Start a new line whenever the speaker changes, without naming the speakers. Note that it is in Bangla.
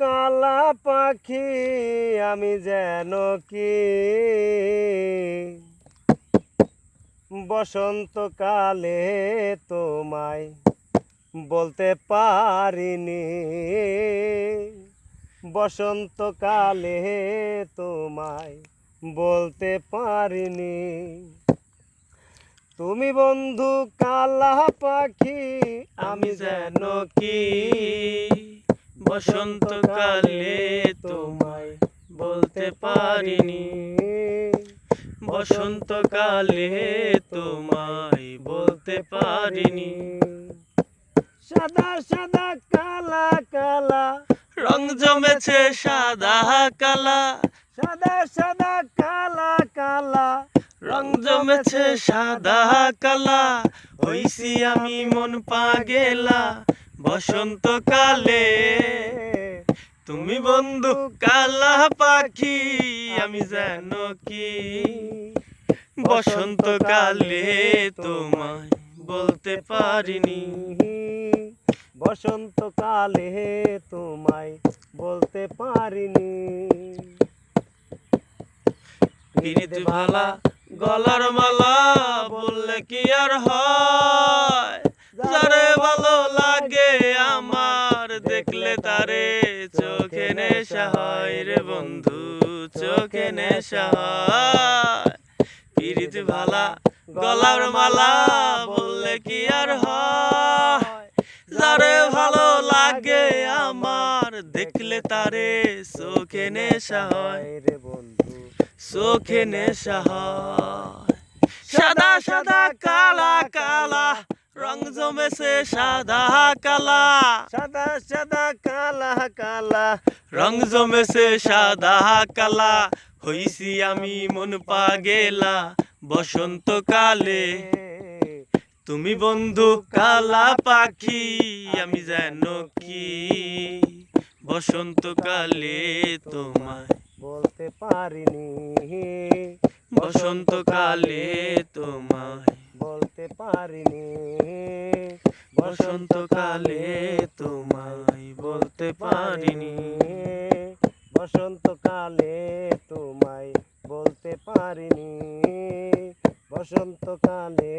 কালা পাখি আমি যেন কি বসন্তকালে তোমায় বলতে পারিনি, বসন্তকালে তোমায় বলতে পারিনি। তুমি বন্ধু কালা পাখি আমি যেন কি
বসন্তকালে তোমায় বলতে পারিনি, বসন্তকালে তোমায় বলতে পারিনি।
সাদা সাদা কালা কালা
রং জমেছে সাদা কালা,
সাদা সাদা কালা কালা
রং জমেছে সাদা কালা। হইছি আমি মন পাগেলা বসন্তকালে। তুমি বন্ধু কালা পাখি আমি যেন কি বসন্তকালে তোমায় বলতে পারিনি,
বসন্তকালে তোমায় বলতে পারিনি।
পিরিত ভালা গলার মালা বললে কি আর হয়, যারে ভালো লাগে আমার দেখলে তারে চোখে নেশা হয় রে বন্ধু, চোখে নেশা হয়। পিরিত ভালা গলার মালা বললে কি আর হয়, যারে ভালো লাগে আমার দেখলে তারে চোখে নেশা হয়
রে বন্ধু,
চোখে নেশা হয়। সাদা সাদা কালা কালা রং জমেছে সাদা কালা,
সাদা সাদা কালা কালা
রং জমেছে সাদা কালা। হইছি আমি মন পাগেলা বসন্তকালে। তুমি বন্ধু কালা পাখি আমি যেন কি বসন্তকালে তোমায়
বলতে পারিনি,
বসন্তকালে তোমায়
বলতে পারিনি,
বসন্তকালে তোমায় বলতে পারিনি,
বসন্তকালে তোমায় বলতে পারিনি, বসন্তকালে